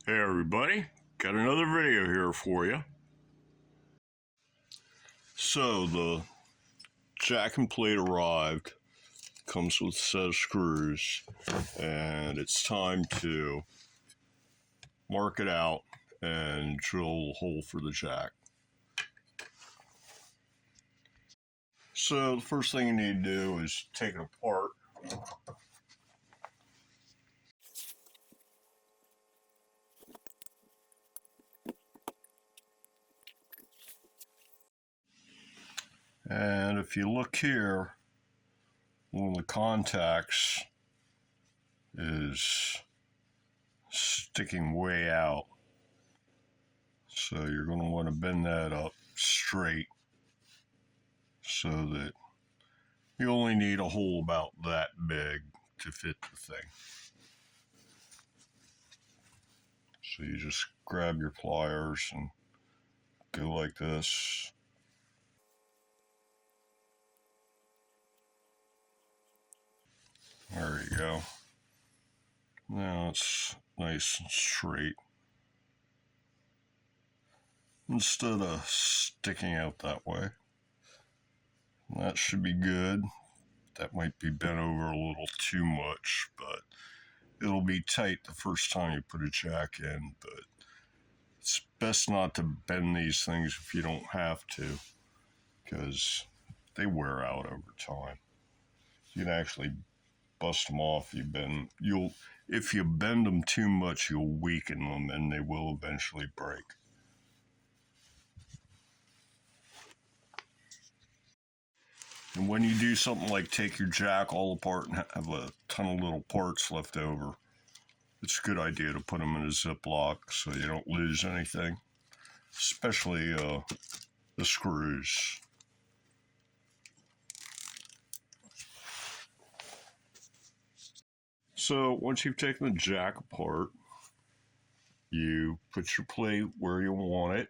Hey everybody, got another video here for you. So the jack and plate arrived, comes with a set of screws, and it's time to mark it out and drill a hole for the jack. So the first thing you need to do is take it apart. And if you look here, one of the contacts is sticking way out. So you're going to want to bend that up straight so that you only need a hole about that big to fit the thing. So you just grab your pliers and go like this. There you go. Now it's nice and straight, instead of sticking out that way. And that should be good. That might be bent over a little too much, but it'll be tight the first time you put a jack in. But it's best not to bend these things if you don't have to, because they wear out over time. You can actually bust them off. If you bend them too much, you'll weaken them and they will eventually break. And when you do something like take your jack all apart and have a ton of little parts left over, it's a good idea to put them in a Ziploc so you don't lose anything, especially the screws. So once you've taken the jack apart, you put your plate where you want it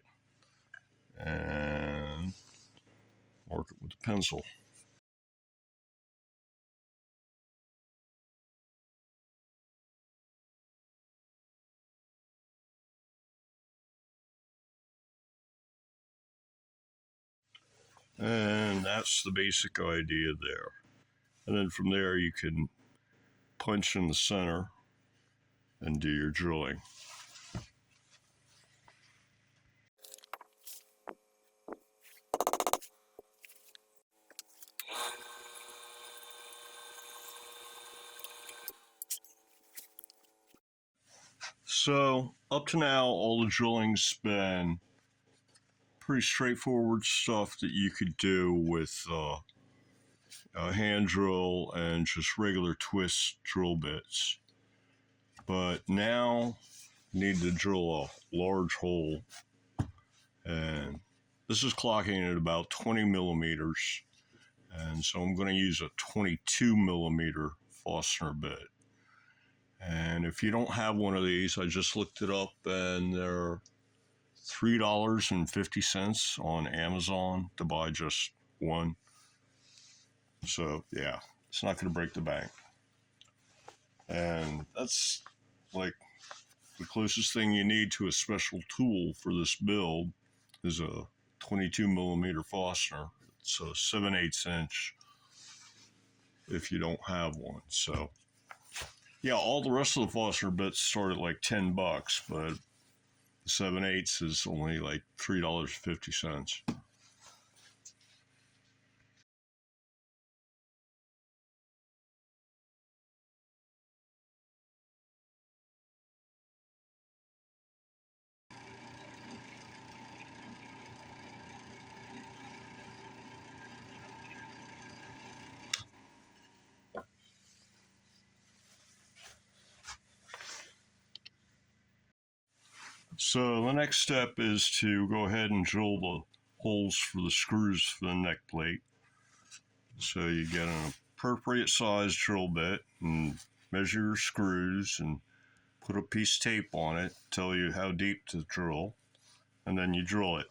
and mark it with a pencil. And that's the basic idea there. And then from there you can punch in the center and do your drilling. So up to now, all the drilling's been pretty straightforward stuff that you could do with a hand drill and just regular twist drill bits. But now you need to drill a large hole, and this is clocking at about 20 millimeters, and so I'm going to use a 22 millimeter Forstner bit. And if you don't have one of these, I just looked it up, and they're $3.50 on Amazon to buy just one. So yeah, it's not going to break the bank. And that's like the closest thing you need to a special tool for this build is a 22 millimeter Forstner. It's a 7/8 inch if you don't have one. So yeah, all the rest of the Forstner bits start at like $10, but the 7/8 is only like $3.50. So the next step is to go ahead and drill the holes for the screws for the neck plate. So you get an appropriate size drill bit and measure your screws and put a piece of tape on it, tell you how deep to drill, and then you drill it.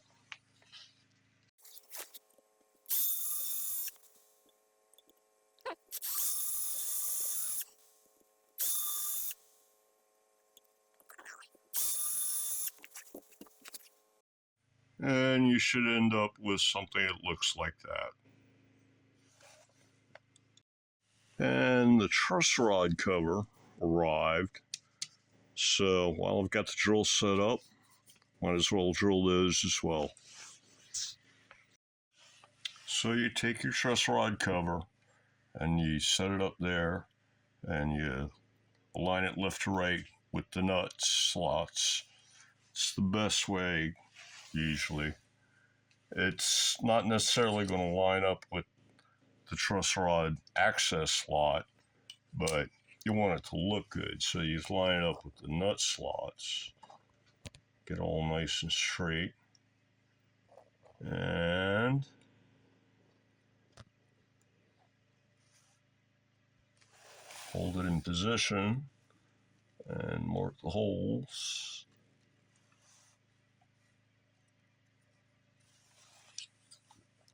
and you should end up with something that looks like that. And the truss rod cover arrived. So while I've got the drill set up, might as well drill those as well. So you take your truss rod cover and you set it up there and you align it left to right with the nut slots. It's the best way usually. It's not necessarily going to line up with the truss rod access slot, but you want it to look good. So you line it up with the nut slots, get all nice and straight, and hold it in position and mark the holes.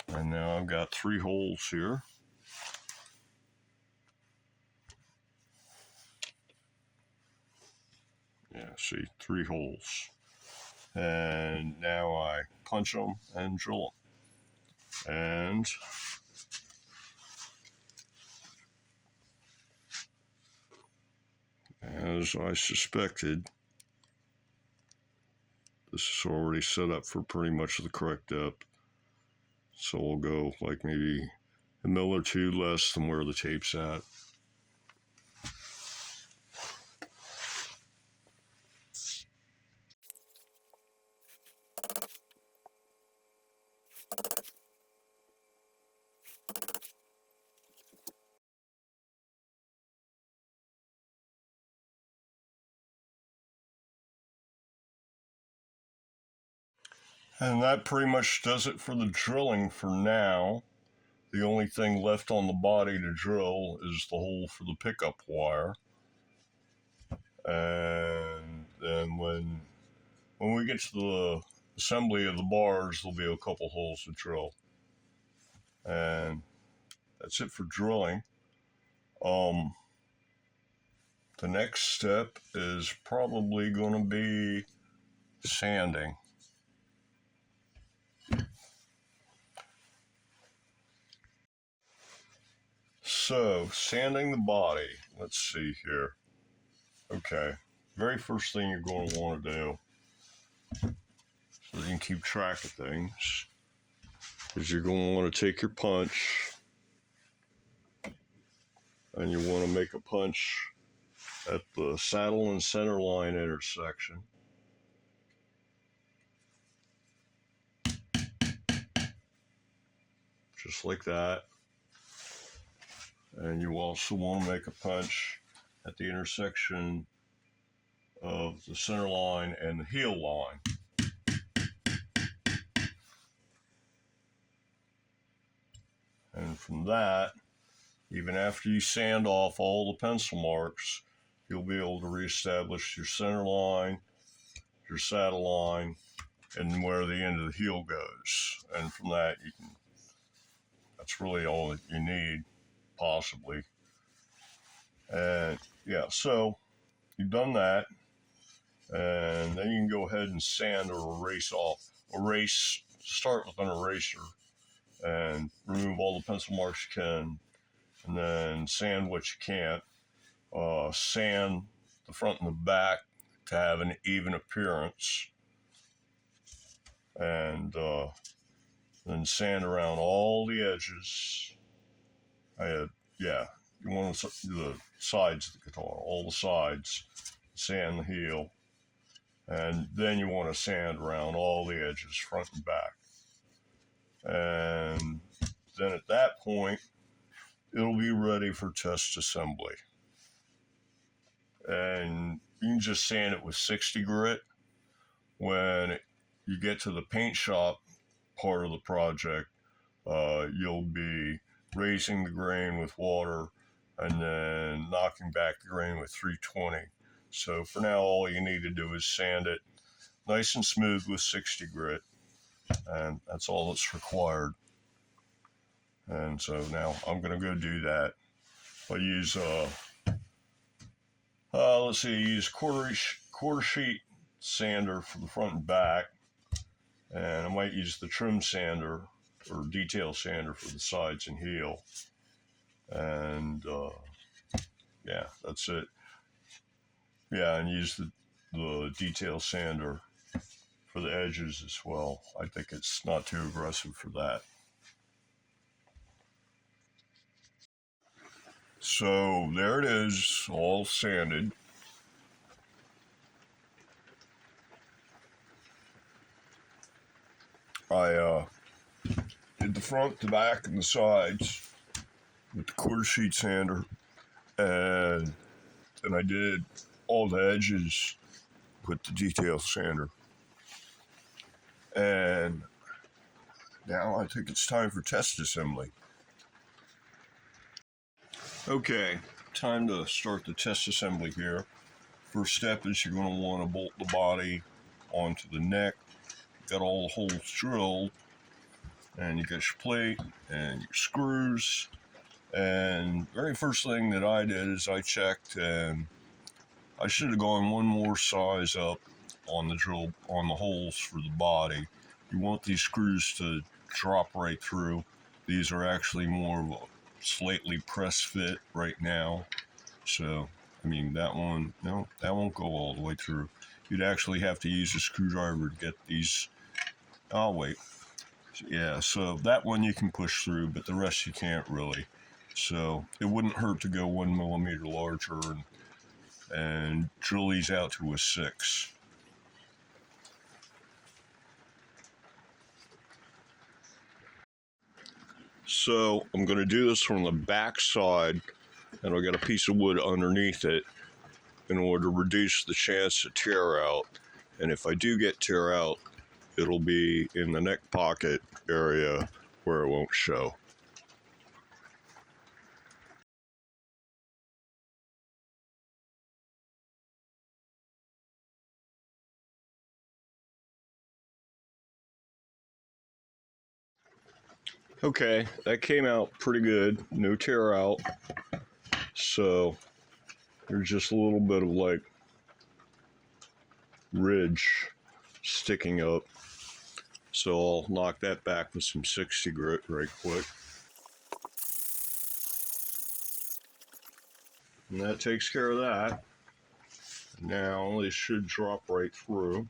And now I've got 3 holes here. Yeah, see, 3 holes. And now I punch them and drill them. And as I suspected, this is already set up for pretty much the correct depth. So we'll go like maybe a mil or 2 less than where the tape's at. And that pretty much does it for the drilling for now. The only thing left on the body to drill is the hole for the pickup wire. And then when we get to the assembly of the bars, there'll be a couple holes to drill. And that's it for drilling. The next step is probably going to be sanding. So, sanding the body. Let's see here. Okay, very first thing you're going to want to do, so you can keep track of things, is you're going to want to take your punch, and you want to make a punch at the saddle and center line intersection. Just like that. And you also want to make a punch at the intersection of the center line and the heel line. And from that, even after you sand off all the pencil marks, you'll be able to reestablish your center line, your saddle line, and where the end of the heel goes. And from that, that's really all that you need, possibly. And yeah, so you've done that, and then you can go ahead and sand or start with an eraser and remove all the pencil marks you can, and then sand what you can't. Sand the front and the back to have an even appearance, and then sand around all the edges. You want the sides of the guitar, all the sides, sand the heel, and then you want to sand around all the edges, front and back. And then at that point, it'll be ready for test assembly. And you can just sand it with 60 grit. When you get to the paint shop part of the project, you'll be raising the grain with water and then knocking back the grain with 320. So for now, all you need to do is sand it nice and smooth with 60 grit, and that's all that's required. And so now I'm going to go do that. I use use quarter sheet sander for the front and back, And I might use the trim sander or detail sander for the sides and heel. And yeah, that's it. Yeah, and use the detail sander for the edges as well. I think it's not too aggressive for that. So there it is, all sanded. I did the front, the back, and the sides with the quarter sheet sander, and then I did all the edges with the detail sander. And now I think it's time for test assembly. Okay, time to start the test assembly here. First step is you're going to want to bolt the body onto the neck. Got all the holes drilled, and you got your plate and your screws. And very first thing that I did is I checked, and I should have gone one more size up on the drill, on the holes for the body. You want these screws to drop right through. These are actually more of a slightly press fit right now. So, I mean, that one, no, that won't go all the way through. You'd actually have to use a screwdriver to get these. Oh, wait. Yeah, so that one you can push through, but the rest you can't really. So it wouldn't hurt to go 1 millimeter larger and drill these out to a 6. So I'm going to do this from the back side, and I've got a piece of wood underneath it in order to reduce the chance to tear out. And if I do get tear out, it'll be in the neck pocket area where it won't show. Okay, that came out pretty good. No tear out. So there's just a little bit of like ridge sticking up. So I'll knock that back with some 60 grit right quick. And that takes care of that. Now it should drop right through.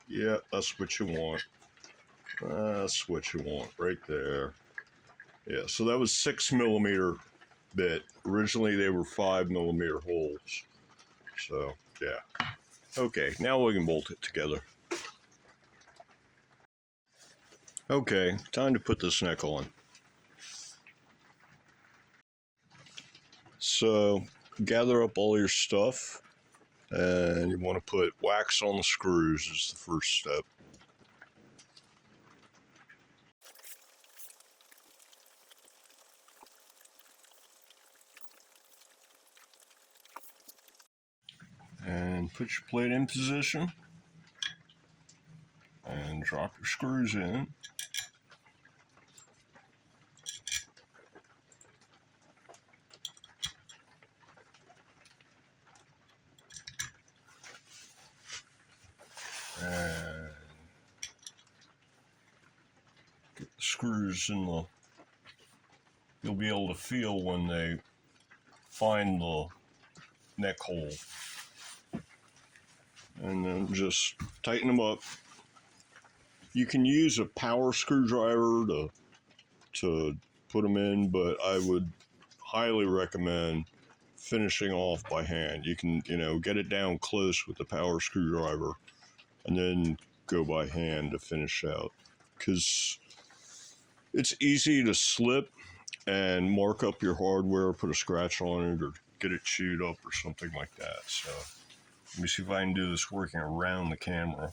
Yeah, that's what you want. That's what you want right there. Yeah, so that was 6 millimeter bit. Originally they were 5 millimeter holes. So yeah. Okay, now we can bolt it together. Okay, time to put this neck on. So gather up all your stuff, and you want to put wax on the screws is the first step. And put your plate in position and drop your screws in. And get the screws in the, you'll be able to feel when they find the neck hole. And then just tighten them up. You can use a power screwdriver to put them in, but I would highly recommend finishing off by hand. You can, get it down close with the power screwdriver and then go by hand to finish out. Because it's easy to slip and mark up your hardware, put a scratch on it, or get it chewed up or something like that. So let me see if I can do this working around the camera.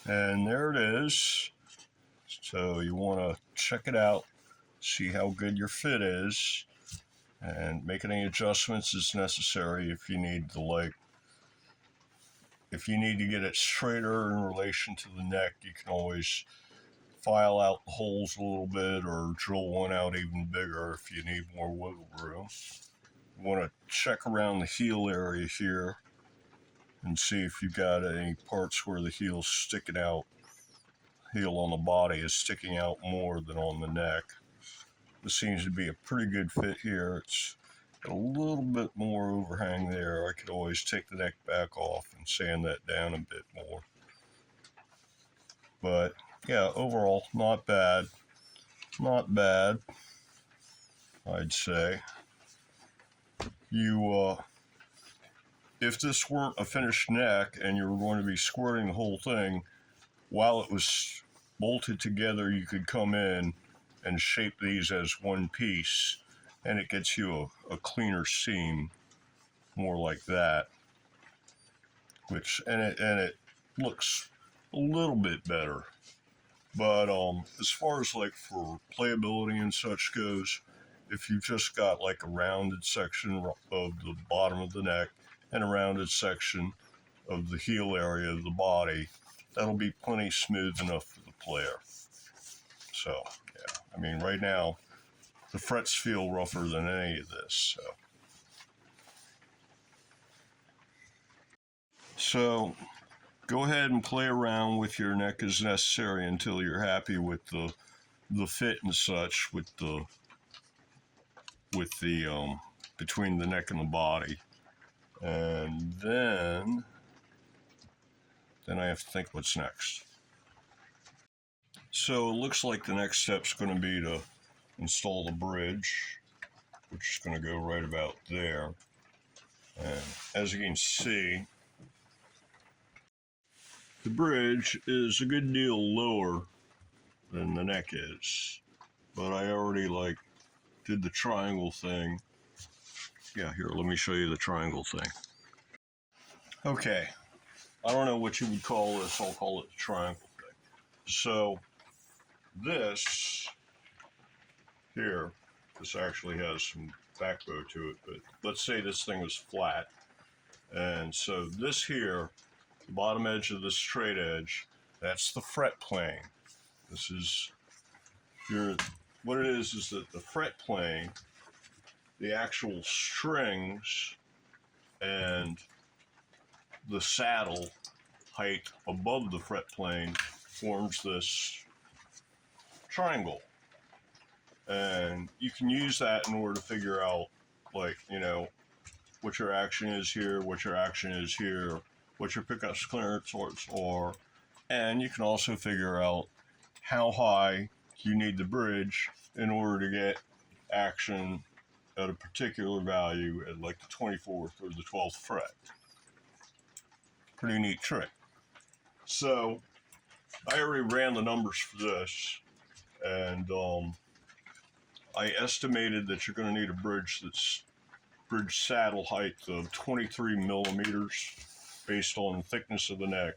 And there it is. So you want to check it out, see how good your fit is, and make any adjustments as necessary if you need to, like, if you need to get it straighter in relation to the neck, you can always file out the holes a little bit or drill one out even bigger if you need more wiggle room. You want to check around the heel area here and see if you've got any parts where the heel's sticking out. Heel on the body is sticking out more than on the neck. This seems to be a pretty good fit here. It's got a little bit more overhang there. I could always take the neck back off and sand that down a bit more. But yeah, overall, not bad. Not bad, I'd say. If this weren't a finished neck and you were going to be squirting the whole thing, while it was bolted together, you could come in and shape these as one piece, and it gets you a cleaner seam, more like that. And it looks a little bit better. But as far as like for playability and such goes, if you've just got like a rounded section of the bottom of the neck and a rounded section of the heel area of the body, that'll be plenty smooth enough for the player. So, yeah, I mean, right now, the frets feel rougher than any of this. So go ahead and play around with your neck as necessary until you're happy with the fit and such with the between the neck and the body. And then I have to think what's next. So it looks like the next step's going to be to install the bridge, which is going to go right about there. And as you can see, the bridge is a good deal lower than the neck is, but I already did the triangle thing. Yeah, here, let me show you the triangle thing. Okay, I don't know what you would call this. I'll call it the triangle thing. So this here, this actually has some backbone to it, but let's say this thing was flat. And so this here, the bottom edge of the straight edge, that's the fret plane. This is what it is that the fret plane, the actual strings and the saddle height above the fret plane forms this triangle. And you can use that in order to figure out, what your action is here, what your action is here, what your pickup clearance are, and you can also figure out how high you need the bridge in order to get action at a particular value at like the 24th or the 12th fret. Pretty neat trick. So I already ran the numbers for this, and I estimated that you're going to need a bridge saddle height of 23 millimeters based on the thickness of the neck.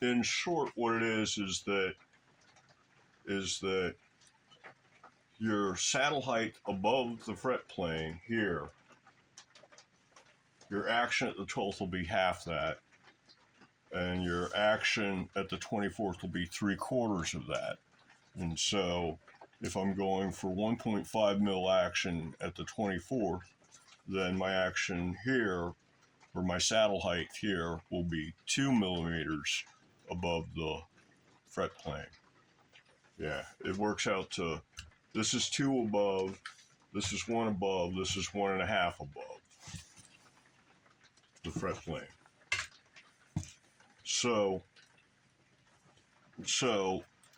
In short, what it is that your saddle height above the fret plane here, your action at the 12th will be half that, and your action at the 24th will be 3/4 of that. And so if I'm going for 1.5 mil action at the 24th, then my action here, or my saddle height here, will be 2 millimeters above the fret plane. Yeah, it works out to, this is 2 above, this is 1 above, this is 1.5 above the fret plane. So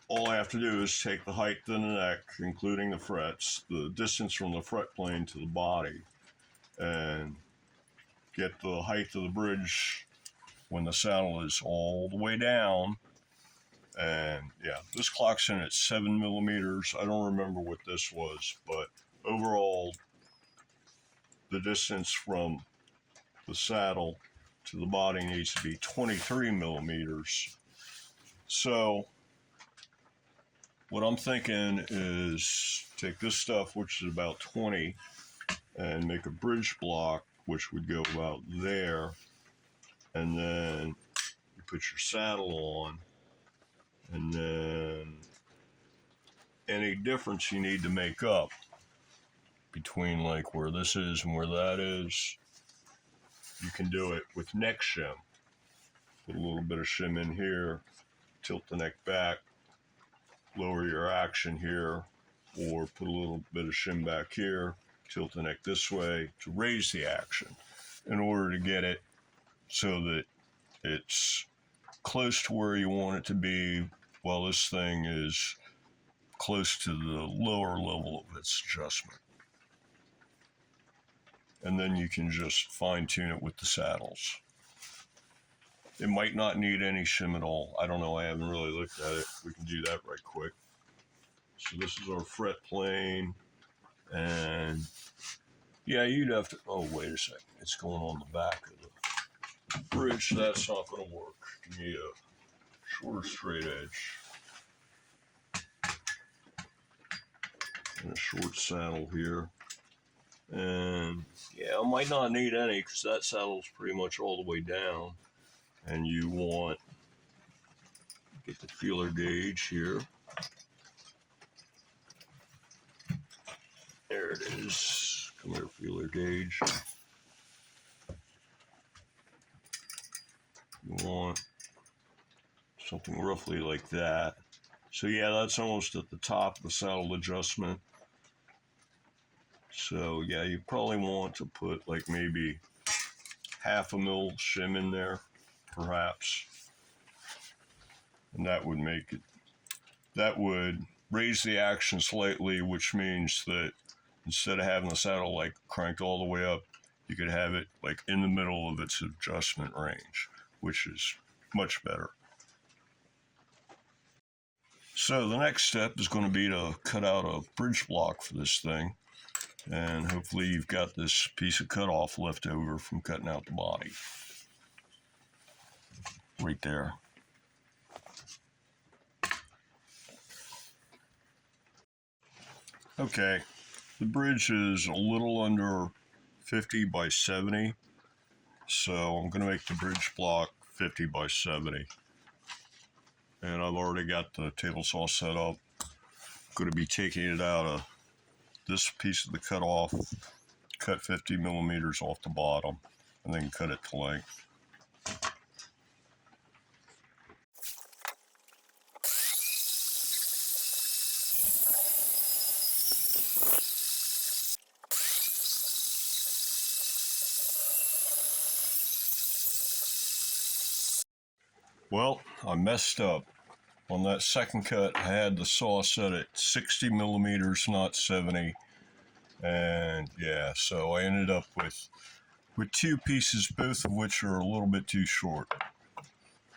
all I have to do is take the height of the neck, including the frets, the distance from the fret plane to the body, and get the height of the bridge when the saddle is all the way down. And yeah, this clocks in at 7 millimeters. I don't remember what this was, but overall, the distance from the saddle to the body needs to be 23 millimeters. So what I'm thinking is take this stuff, which is about 20, and make a bridge block, which would go about there. and then you put your saddle on, and then any difference you need to make up between like where this is and where that is, you can do it with neck shim. Put a little bit of shim in here, tilt the neck back, lower your action here, or put a little bit of shim back here, tilt the neck this way to raise the action in order to get it so that it's close to where you want it to be while this thing is close to the lower level of its adjustment. And then you can just fine tune it with the saddles. It might not need any shim at all. I don't know, I haven't really looked at it. We can do that right quick. So this is our fret plane, and yeah, you'd have to, oh wait a second, it's going on the back of the bridge, so that's not going to work. Give me a shorter straight edge and a short saddle here. And yeah, I might not need any because that saddle's pretty much all the way down. And you want, get the feeler gauge here. There it is. Come here, feeler gauge. You want something roughly like that. So yeah, that's almost at the top of the saddle adjustment. So yeah, you probably want to put like maybe 1/2 mil shim in there, perhaps. And that would make it, that would raise the action slightly, which means that instead of having the saddle like cranked all the way up, you could have it like in the middle of its adjustment range, which is much better. So the next step is going to be to cut out a bridge block for this thing. And hopefully you've got this piece of cutoff left over from cutting out the body. Right there. Okay, the bridge is a little under 50 by 70. So I'm going to make the bridge block 50 by 70. And I've already got the table saw set up. I'm going to be taking it out of this piece of the cutoff, cut 50 millimeters off the bottom, and then cut it to length. Well, I messed up. On that second cut, I had the saw set at 60 millimeters, not 70. And yeah, so I ended up with two pieces, both of which are a little bit too short.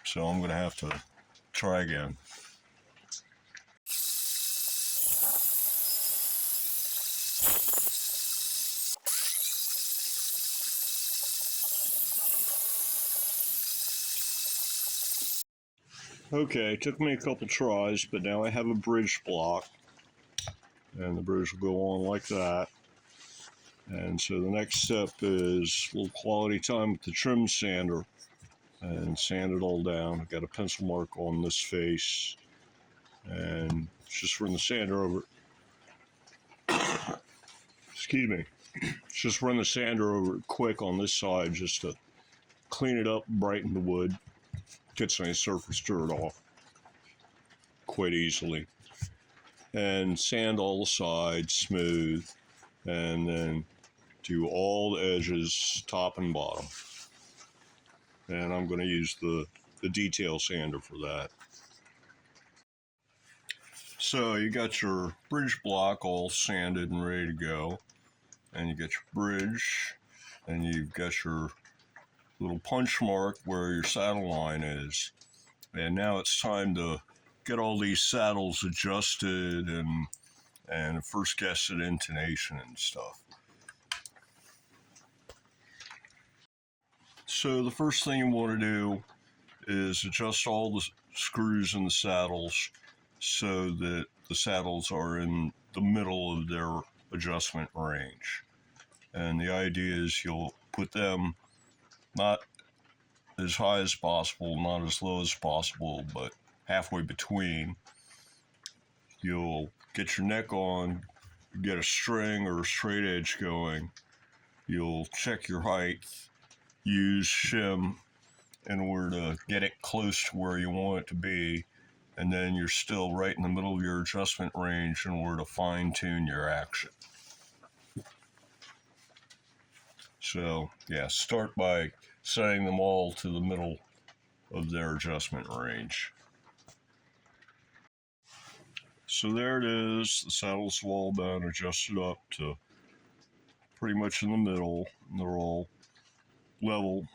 So I'm going to have to try again. Okay, it took me a couple tries, but now I have a bridge block, and the bridge will go on like that. And so the next step is a little quality time with the trim sander and sand it all down. I've got a pencil mark on this face, and just run the sander over. Excuse me. Just run the sander over it quick on this side just to clean it up, brighten the wood. Gets any surface dirt off quite easily. And sand all the sides smooth, and then do all the edges, top and bottom. And I'm going to use the detail sander for that. So you got your bridge block all sanded and ready to go, and you got your bridge, and you've got your little punch mark where your saddle line is. And now it's time to get all these saddles adjusted and first guess at intonation and stuff. So the first thing you want to do is adjust all the screws in the saddles so that the saddles are in the middle of their adjustment range. And the idea is you'll put them not as high as possible, not as low as possible, but halfway between. You'll get your neck on, get a string or a straight edge going. You'll check your height, use shim in order to get it close to where you want it to be, and then you're still right in the middle of your adjustment range in order to fine-tune your action. So, yeah, start by setting them all to the middle of their adjustment range. So there it is. The saddles have all been adjusted up to pretty much in the middle. And they're all level,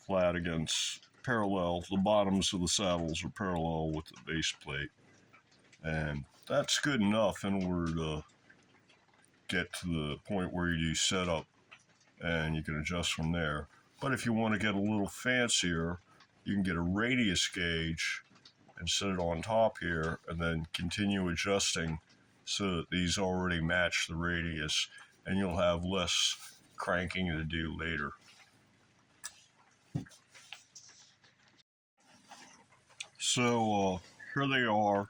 flat against parallel. The bottoms of the saddles are parallel with the base plate. And that's good enough in order to get to the point where you do setup and you can adjust from there. But if you want to get a little fancier, you can get a radius gauge and set it on top here and then continue adjusting so that these already match the radius, and you'll have less cranking to do later. So here they are,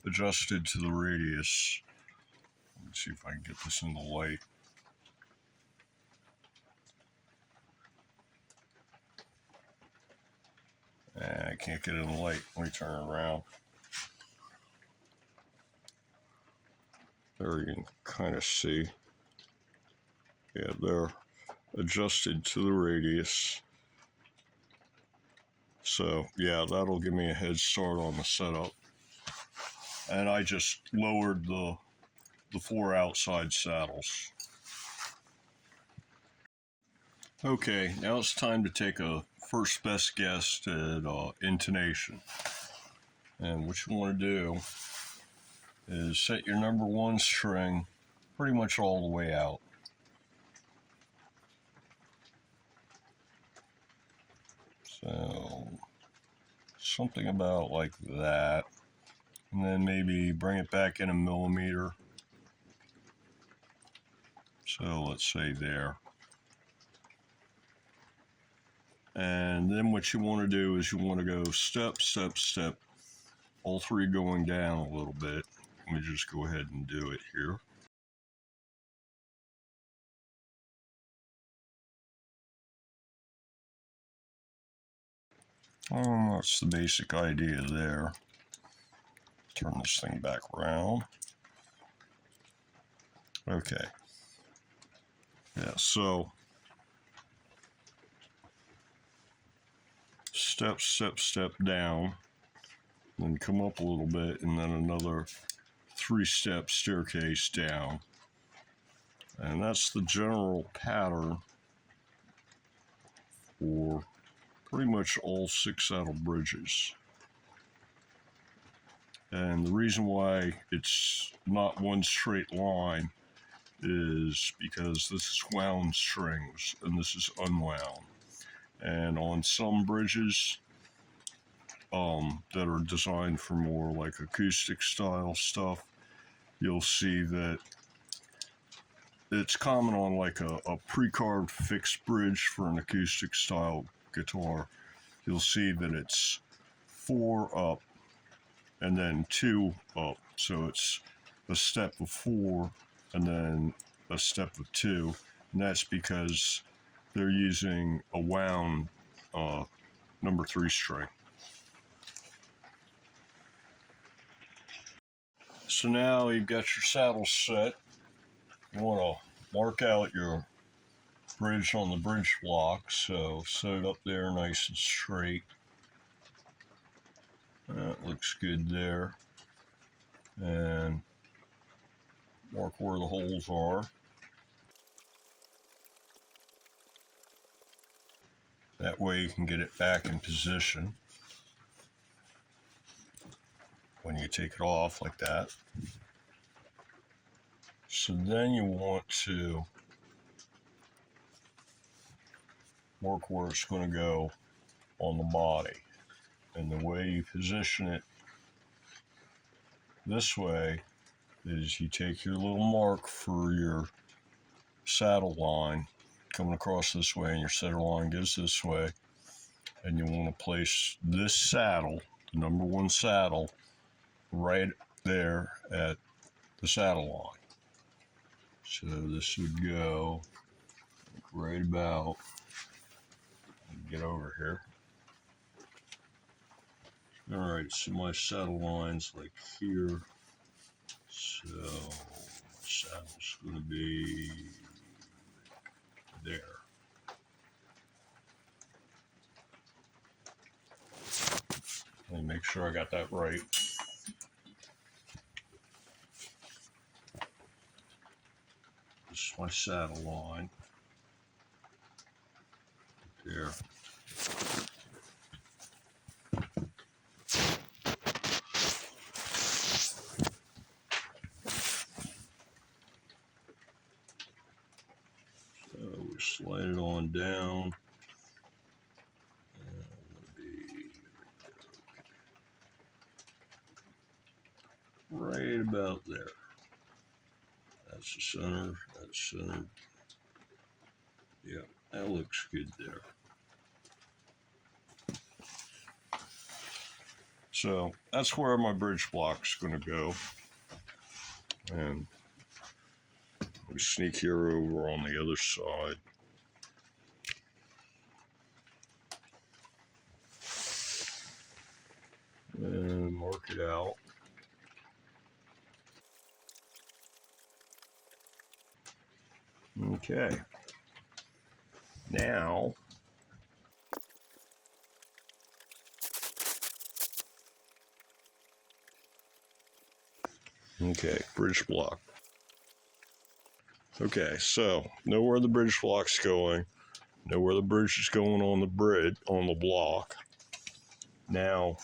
adjusted to the radius. Let's see if I can get this in the light. I can't get it in the light. Let me turn it around. There you can kind of see. Yeah, they're adjusted to the radius. So yeah, that'll give me a head start on the setup. And I just lowered the 4 outside saddles. Okay, now it's time to take a first best guess at intonation. And what you want to do is set your number 1 string pretty much all the way out. So something about like that. And then maybe bring it back in a millimeter. So let's say there. And then what you want to do is you want to go step, step, step, all 3 going down a little bit. Let me just go ahead and do it here. That's the basic idea there. Turn this thing back around. Okay. Yeah, so step, step, step down, then come up a little bit, and then another 3-step staircase down. And that's the general pattern for pretty much all 6 saddle bridges. And the reason why it's not one straight line is because this is wound strings and this is unwound. And on some bridges that are designed for more like acoustic style stuff, you'll see that it's common on like a pre-carved fixed bridge for an acoustic style guitar. You'll see that it's 4 up and then 2 up. So it's a step of 4 and then a step of 2. And that's because they're using a wound number 3 string. So now you've got your saddle set. You want to mark out your bridge on the bridge block, so set it up there nice and straight. That looks good there. And mark where the holes are. That way you can get it back in position when you take it off like that. So then you want to mark where it's going to go on the body. And the way you position it this way is you take your little mark for your saddle line coming across this way, and your center line goes this way, and you want to place this saddle, the number 1 saddle, right there at the saddle line. So this would go right about, get over here. All right, so my saddle line's like here. So my saddle's going to be there. Let me make sure I got that right. This is my saddle line. There. So we slide it on down. Right about there. That's the center. That's centered. Yeah, that looks good there. So that's where my bridge block's going to go. And we sneak here over on the other side. And mark it out. Okay. Now, okay, bridge block. Okay, so know where the bridge block's going. Know where the bridge is going on the block. Now,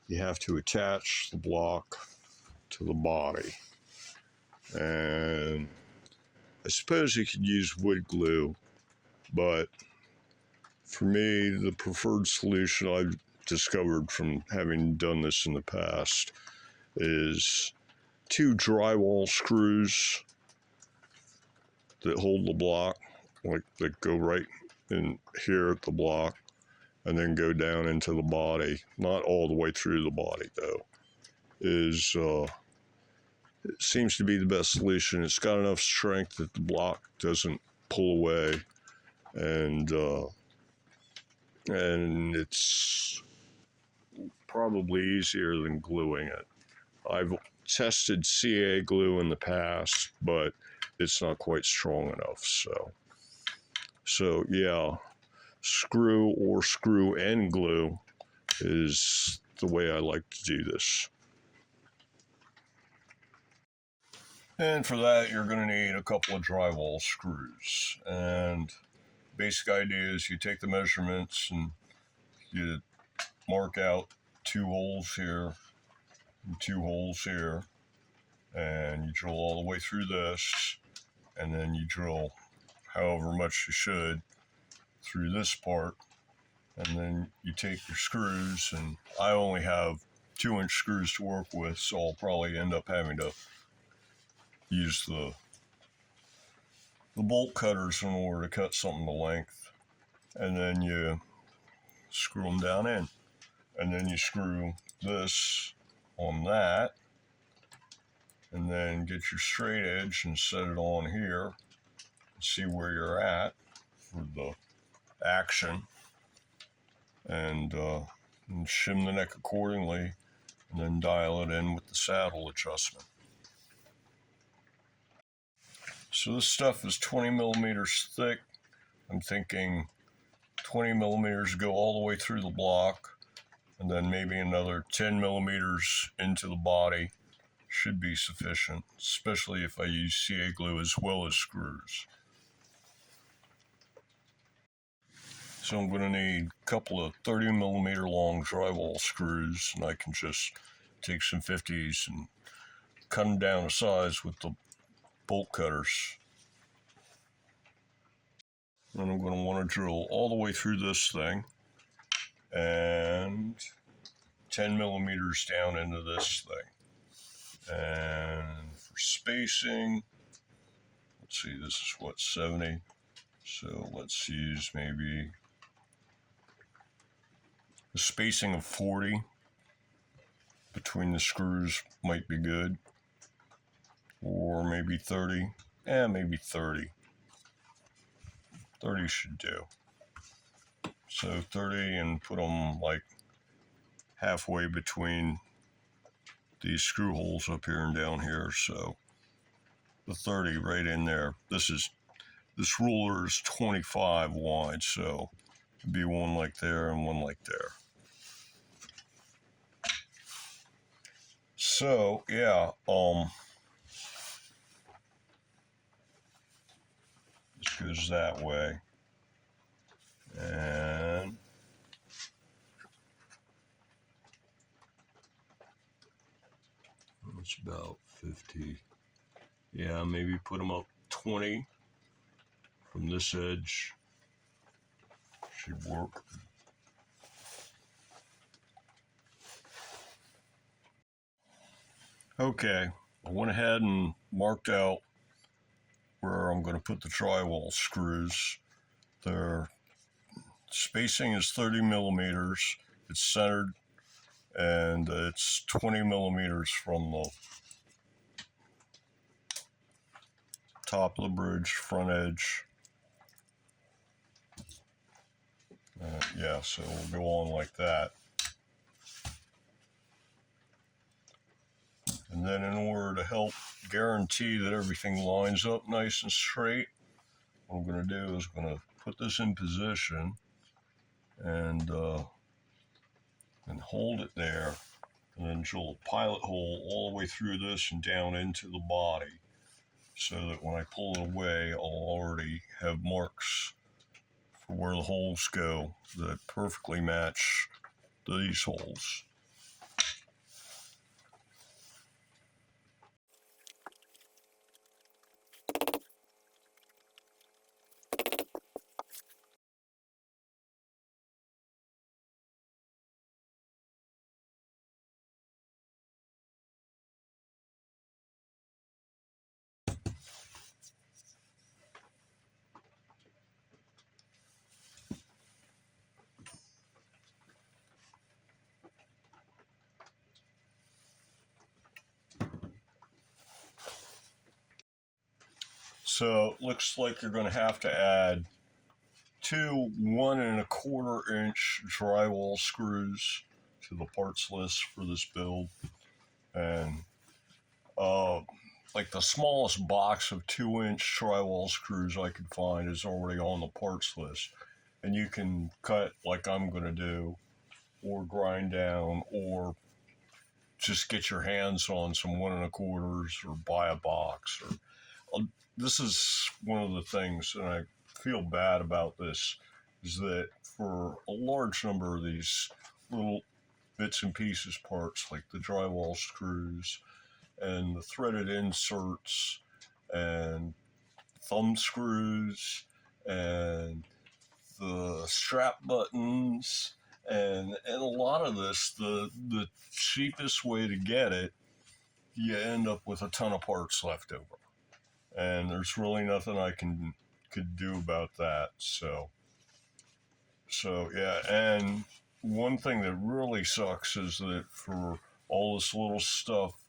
you have to attach the block to the body. And I suppose you could use wood glue, but for me, the preferred solution I've discovered from having done this in the past is 2 drywall screws that hold the block, like that go right in here at the block, and then go down into the body. Not all the way through the body, though. It seems to be the best solution. It's got enough strength that the block doesn't pull away, and it's probably easier than gluing it. I've tested CA glue in the past, but it's not quite strong enough. So yeah, screw and glue is the way I like to do this. And for that, you're going to need a couple of drywall screws. And basic idea is you take the measurements and you mark out 2 holes here and 2 holes here, and you drill all the way through this, and then you drill however much you should through this part, and then you take your screws, and I only have 2-inch screws to work with, so I'll probably end up having to use the bolt cutters in order to cut something to length, and then you screw them down in, and then you screw this on that, and then get your straight edge and set it on here and see where you're at for the action, and shim the neck accordingly, and then dial it in with the saddle adjustment. So this stuff is 20 millimeters thick. I'm thinking 20 millimeters go all the way through the block, and then maybe another 10 millimeters into the body should be sufficient, especially if I use CA glue as well as screws. So I'm going to need a couple of 30 millimeter long drywall screws, and I can just take some 50s and cut them down to size with the bolt cutters. And I'm going to want to drill all the way through this thing and 10 millimeters down into this thing. And for spacing, let's see, this is what, 70. So let's use maybe a spacing of 40 between the screws might be good. Or maybe 30. Maybe 30. 30 should do. So 30 and put them like halfway between these screw holes up here and down here. So the 30 right in there. This ruler is 25 wide, so it'd be one like there and one like there. So yeah, this goes that way, and it's about 50. Yeah, maybe put them up 20 from this edge. Should work. Okay, I went ahead and marked out where I'm going to put the drywall screws. Their spacing is 30 millimeters. It's centered, and it's 20 millimeters from the top of the bridge, front edge. Yeah, so we'll go on like that. And then in order to help guarantee that everything lines up nice and straight, what I'm going to do is I'm going to put this in position and hold it there, and then drill a pilot hole all the way through this and down into the body, so that when I pull it away, I'll already have marks for where the holes go that perfectly match these holes. So it looks like you're going to have to add 2 1 1/4 inch drywall screws to the parts list for this build. And like the smallest box of 2-inch drywall screws I could find is already on the parts list. And you can cut like I'm going to do, or grind down, or just get your hands on some 1 1/4s or buy a box. Or this is one of the things, and I feel bad about this, is that for a large number of these little bits and pieces parts, like the drywall screws and the threaded inserts and thumb screws and the strap buttons, and a lot of this, the cheapest way to get it, you end up with a ton of parts left over. And there's really nothing I could do about that. So yeah. And one thing that really sucks is that for all this little stuff,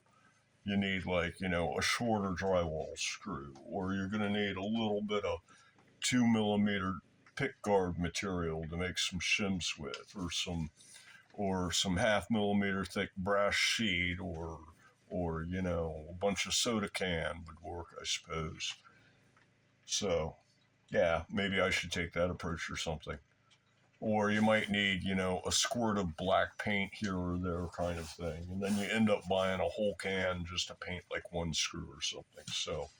you need, like, a shorter drywall screw, or you're going to need a little bit of 2 millimeter pick guard material to make some shims with, or some 1/2 millimeter thick brass sheet, or a bunch of soda can would work, I suppose. So yeah, maybe I should take that approach or something. Or you might need, a squirt of black paint here or there, kind of thing. And then you end up buying a whole can just to paint like one screw or something. So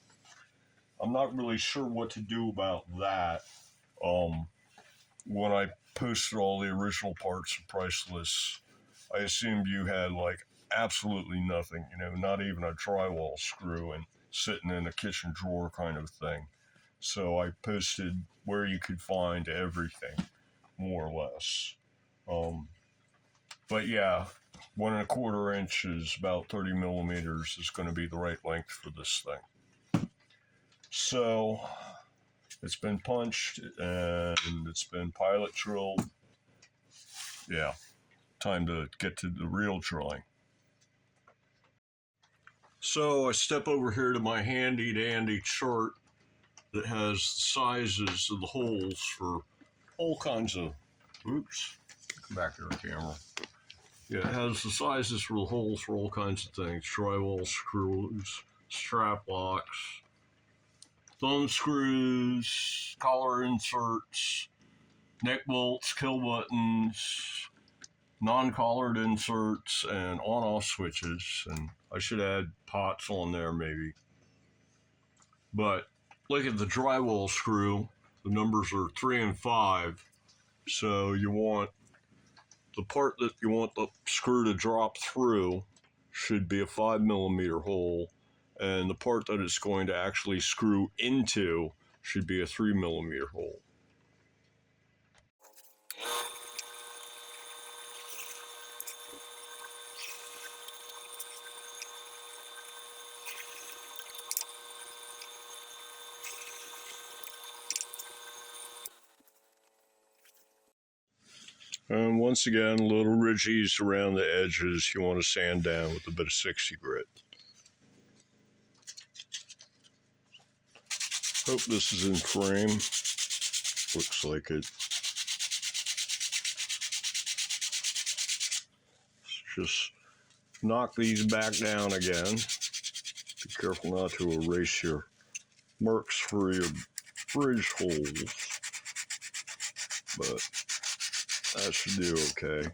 I'm not really sure what to do about that. When I posted all the original parts and price lists, I assumed you had like absolutely nothing, not even a drywall screw and sitting in a kitchen drawer kind of thing. So I posted where you could find everything, more or less. But yeah, 1 1/4 inches, about 30 millimeters, is going to be the right length for this thing. So It's been punched and it's been pilot drilled. Yeah, time to get to the real drilling. So I step over here to my handy dandy chart that has sizes of the holes for all kinds of, oops, come back here, camera. Yeah, it has the sizes for the holes for all kinds of things: drywall screws, strap locks, thumb screws, collar inserts, neck bolts, kill buttons, non-collared inserts, and on-off switches. And I should add pots on there maybe. But look at the drywall screw. The numbers are 3 and 5. So you want the part that you want the screw to drop through should be a 5mm hole, and the part that it's going to actually screw into should be a 3mm hole. And once again, little ridges around the edges you want to sand down with a bit of 60 grit. Hope this is in frame. Looks like it. Just knock these back down again. Be careful not to erase your marks for your bridge holes, but that should do okay.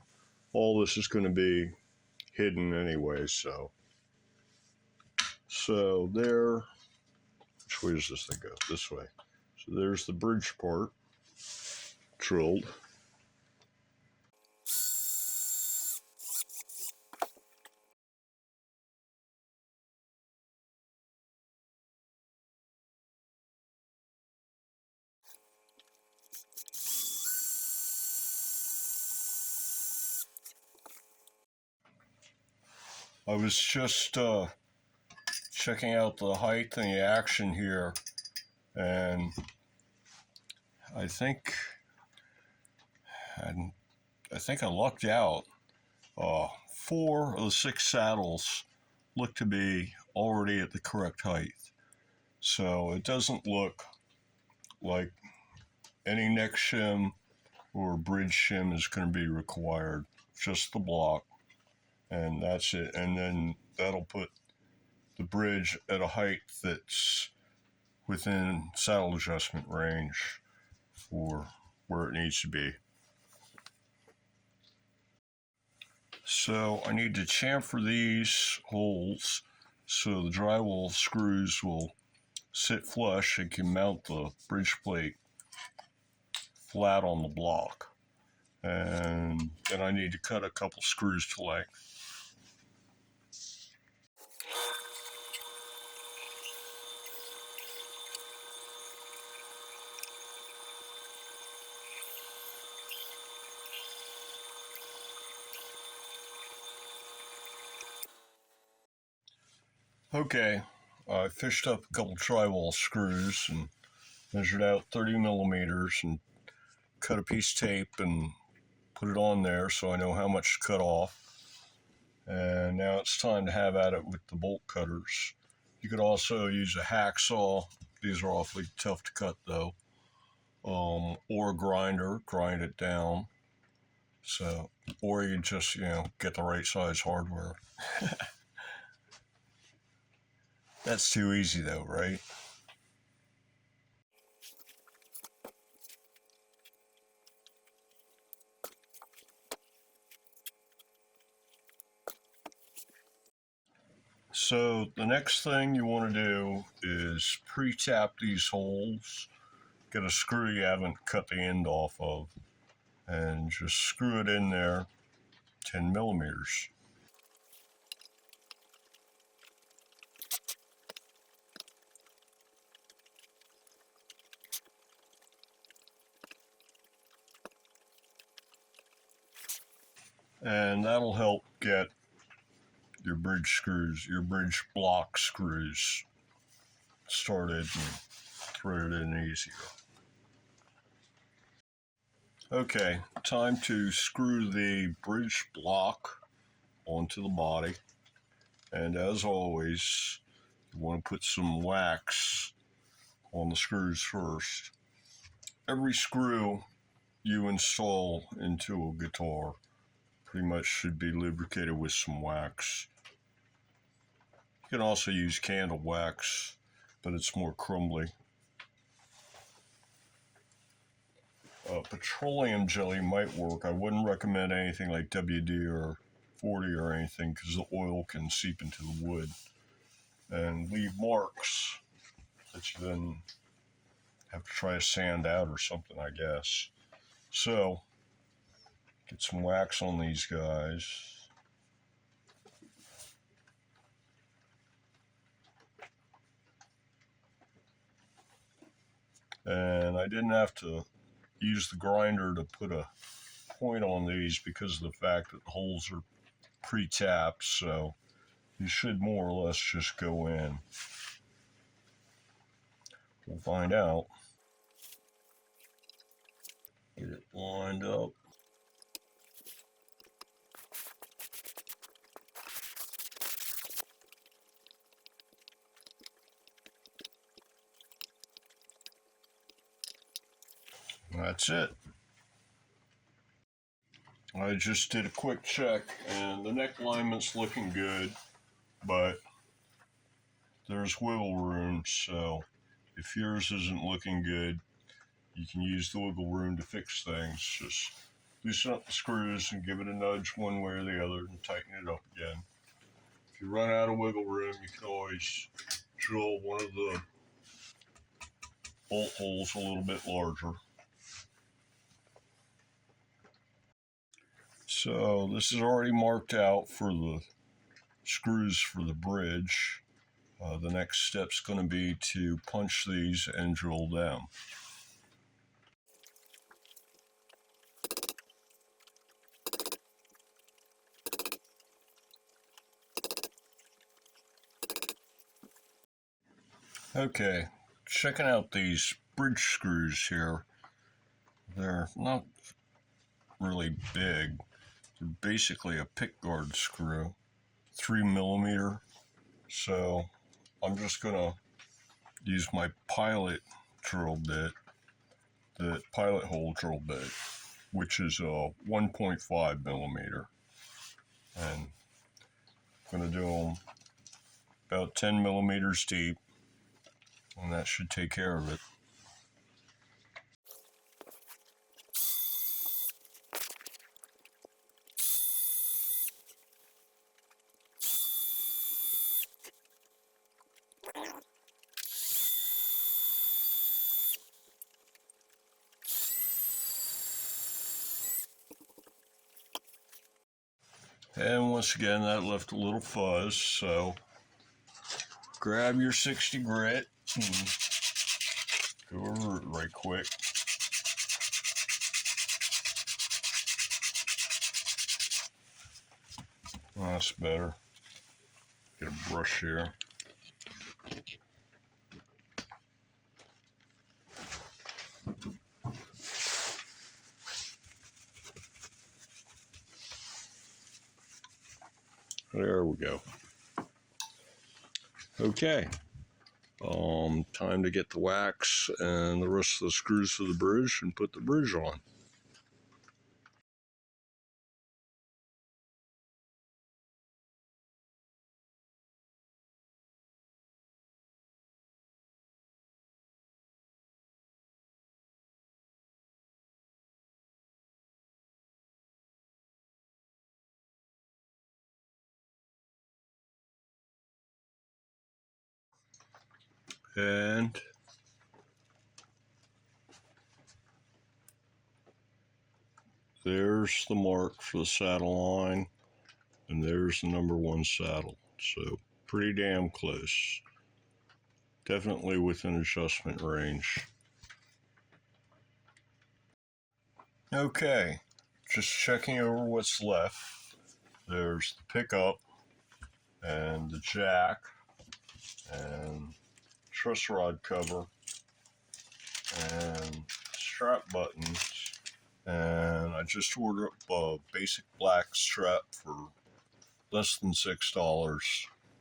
All this is going to be hidden anyway, so there. Which way does this thing go? This way. So there's the bridge part drilled. I was just checking out the height and the action here, and I think I lucked out. 4 of the 6 saddles look to be already at the correct height, so it doesn't look like any neck shim or bridge shim is going to be required. Just the block, and that's it. And then that'll put the bridge at a height that's within saddle adjustment range for where it needs to be. So I need to chamfer these holes so the drywall screws will sit flush and can mount the bridge plate flat on the block. And then I need to cut a couple screws to length. Okay, I fished up a couple drywall screws and measured out 30mm and cut a piece of tape and put it on there so I know how much to cut off. And now it's time to have at it with the bolt cutters. You could also use a hacksaw. These are awfully tough to cut though. Or a grinder, grind it down. So, or you just, get the right size hardware. That's too easy though, right? So the next thing you want to do is pre-tap these holes. Get a screw you haven't cut the end off of and just screw it in there 10mm. And that'll help get your bridge block screws started and thread it in easier. Okay, time to screw the bridge block onto the body. And as always, you want to put some wax on the screws first. Every screw you install into a guitar pretty much should be lubricated with some wax. You can also use candle wax, but it's more crumbly. Petroleum jelly might work. I wouldn't recommend anything like WD or 40 or anything because the oil can seep into the wood and leave marks that you then have to try to sand out or something, I guess. So, get some wax on these guys. And I didn't have to use the grinder to put a point on these because of the fact that the holes are pre-tapped, so you should more or less just go in. We'll find out. Get it lined up. That's it. I just did a quick check and the neck alignment's looking good, but there's wiggle room, so if yours isn't looking good, you can use the wiggle room to fix things. Just loosen up the screws and give it a nudge one way or the other and tighten it up again. If you run out of wiggle room, you can always drill one of the bolt holes a little bit larger. So this is already marked out for the screws for the bridge. The next step's going to be to punch these and drill them. Okay, checking out these bridge screws here. They're not really big. They're basically a pickguard screw, 3mm. So I'm just gonna use my pilot drill bit, the pilot hole drill bit, which is a 1.5mm, and I'm gonna do them about 10mm deep, and that should take care of it. And once again, that left a little fuzz, so grab your 60 grit and go over it right quick. That's better. Get a brush here. There we go. Okay. Time to get the wax and the rest of the screws for the bridge and put the bridge on. And there's the mark for the saddle line, and there's the number 1 saddle. So pretty damn close. Definitely within adjustment range. Okay, just checking over what's left. There's the pickup and the jack and truss rod cover and strap buttons. And I just ordered up a basic black strap for less than $6.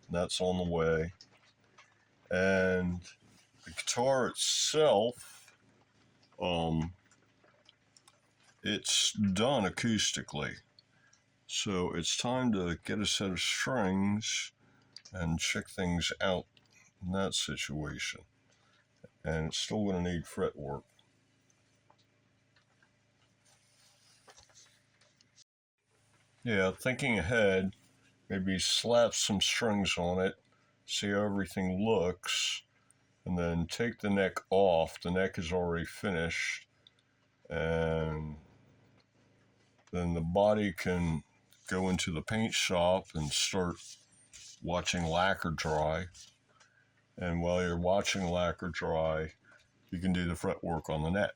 And that's on the way. And the guitar itself, it's done acoustically. So it's time to get a set of strings and check things out in that situation. And it's still going to need fretwork. Yeah, thinking ahead, maybe slap some strings on it, see how everything looks, and then take the neck off. The neck is already finished, and then the body can go into the paint shop and start watching lacquer dry. And while you're watching lacquer dry, you can do the fretwork on the neck.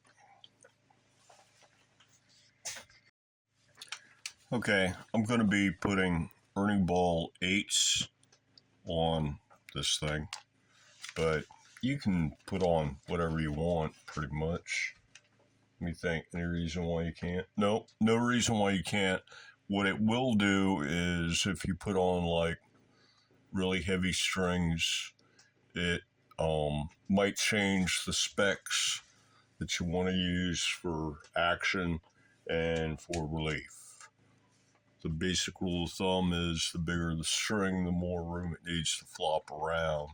Okay, I'm going to be putting Ernie Ball 8s on this thing, but you can put on whatever you want pretty much. Let me think, any reason why you can't? No reason why you can't. What it will do is if you put on like really heavy strings, it might change the specs that you want to use for action and for relief. The basic rule of thumb is the bigger the string, the more room it needs to flop around.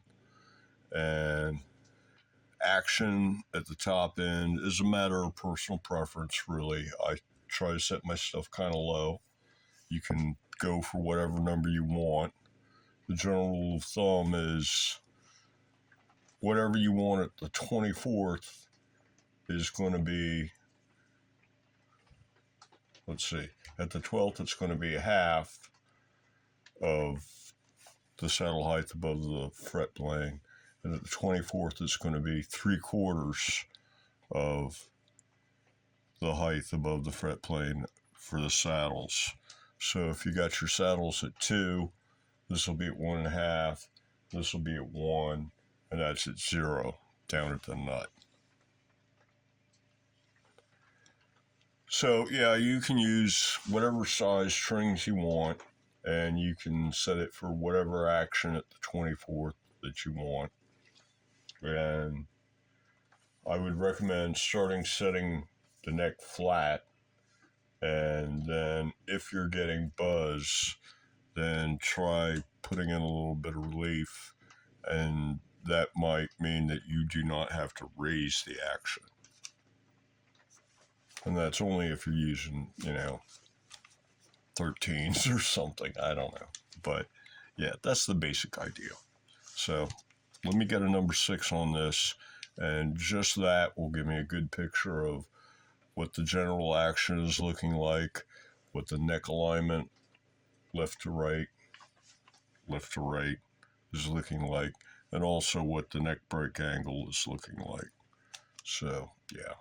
And action at the top end is a matter of personal preference, really. I try to set my stuff kind of low. You can go for whatever number you want. The general rule of thumb is whatever you want at the 24th is going to be, let's see, at the 12th it's going to be a half of the saddle height above the fret plane, and at the 24th it's going to be 3/4 of the height above the fret plane for the saddles. So if you got your saddles at 2, this will be at 1.5, this will be at 1, and that's at 0 down at the nut. So yeah, you can use whatever size strings you want, and you can set it for whatever action at the 24th that you want. And I would recommend setting the neck flat, and then if you're getting buzz, then try putting in a little bit of relief, and that might mean that you do not have to raise the action. And that's only if you're using, 13s or something. I don't know. But yeah, that's the basic idea. So let me get a number 6 on this, and just that will give me a good picture of what the general action is looking like, what the neck alignment left to right is looking like, and also what the neck break angle is looking like. So yeah,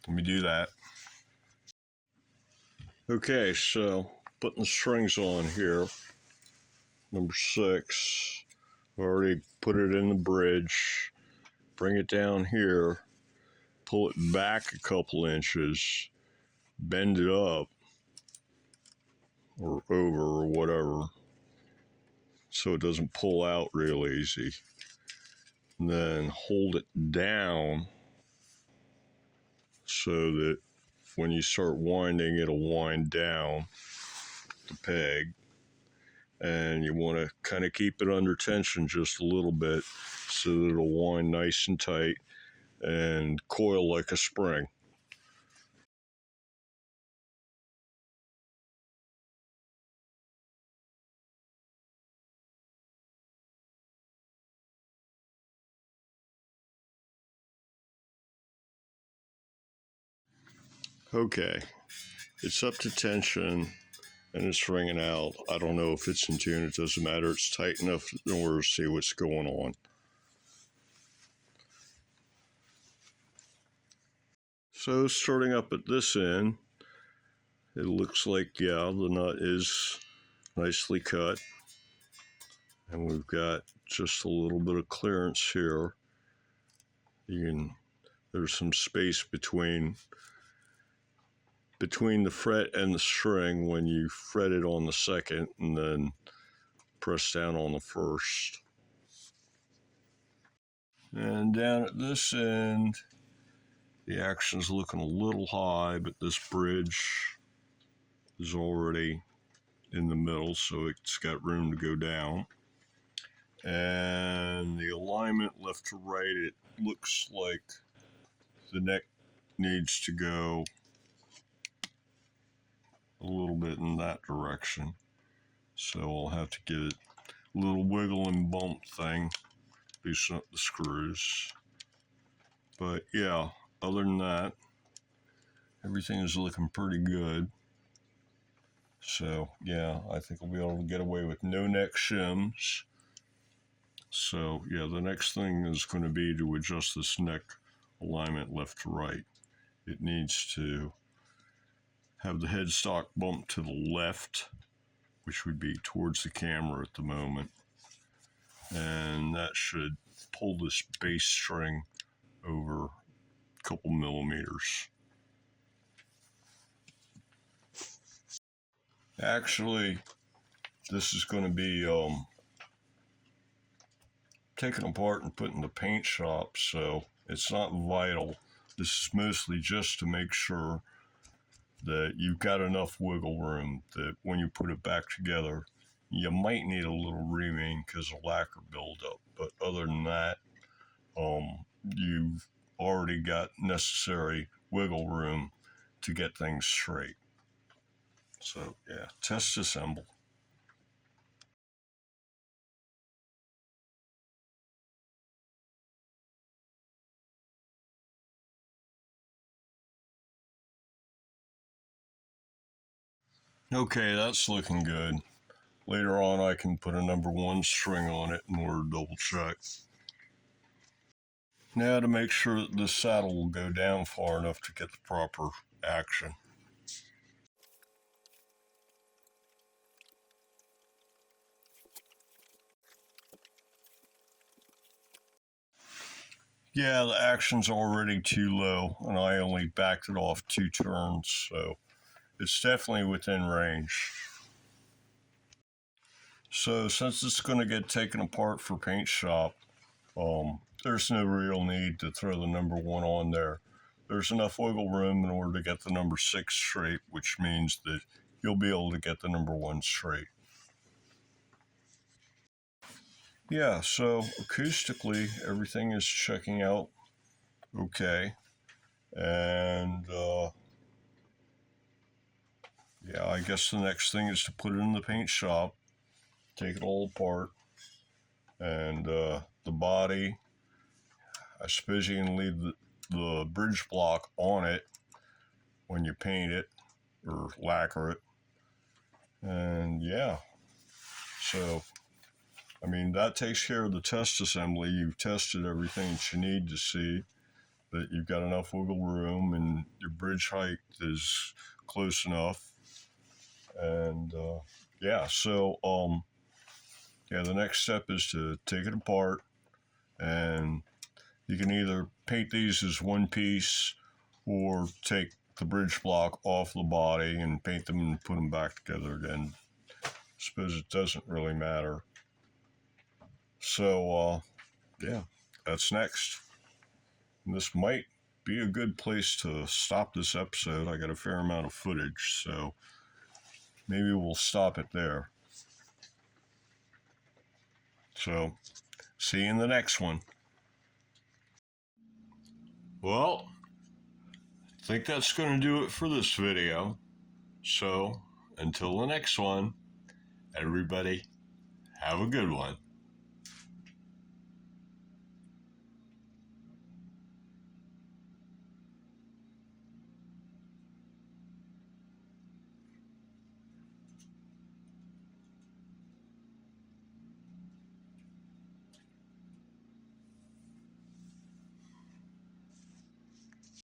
let me do that. Okay, so putting the strings on here, number 6, I've already put it in the bridge, bring it down here, pull it back a couple inches, bend it up, or over, or whatever, so it doesn't pull out real easy. And then hold it down so that when you start winding, it'll wind down the peg. And you want to kind of keep it under tension just a little bit so that it'll wind nice and tight and coil like a spring. Okay, it's up to tension and it's ringing out. I don't know if it's in tune, it doesn't matter. It's tight enough in order to see what's going on. So starting up at this end, it looks like, yeah, the nut is nicely cut. And we've got just a little bit of clearance here. You can there's some space between the fret and the string when you fret it on the second and then press down on the first. And down at this end, the action's looking a little high, but this bridge is already in the middle, so it's got room to go down. And the alignment left to right, it looks like the neck needs to go a little bit in that direction. So I'll have to give it a little wiggle and bump thing, loosen up the screws. But yeah, other than that, everything is looking pretty good. So yeah, I think we'll be able to get away with no neck shims. So yeah, the next thing is going to be to adjust this neck alignment left to right. It needs to have the headstock bump to the left, which would be towards the camera at the moment. And that should pull this bass string over a couple millimeters. Actually, this is going to be taken apart and put in the paint shop, so it's not vital. This is mostly just to make sure that you've got enough wiggle room that when you put it back together, you might need a little reaming because of lacquer buildup. But other than that, you've already got necessary wiggle room to get things straight. So yeah, test assemble. Okay, that's looking good. Later on, I can put a number 1 string on it in order to double check. Now to make sure that this saddle will go down far enough to get the proper action. Yeah, the action's already too low, and I only backed it off 2 turns, so it's definitely within range. So since it's going to get taken apart for paint shop, there's no real need to throw the number 1 on there. There's enough wiggle room in order to get the number 6 straight, which means that you'll be able to get the number 1 straight. Yeah, so acoustically, everything is checking out okay. And yeah, I guess the next thing is to put it in the paint shop, take it all apart, and the body, I suppose you can leave the bridge block on it when you paint it or lacquer it. And yeah, so I mean, that takes care of the test assembly. You've tested everything that you need to see that you've got enough wiggle room and your bridge height is close enough. And yeah, so yeah, the next step is to take it apart, and you can either paint these as one piece or take the bridge block off the body and paint them and put them back together again. I suppose it doesn't really matter. So yeah, that's next. And this might be a good place to stop this episode. I got a fair amount of footage, so maybe we'll stop it there. So, see you in the next one. Well, I think that's going to do it for this video. So, until the next one, everybody, have a good one.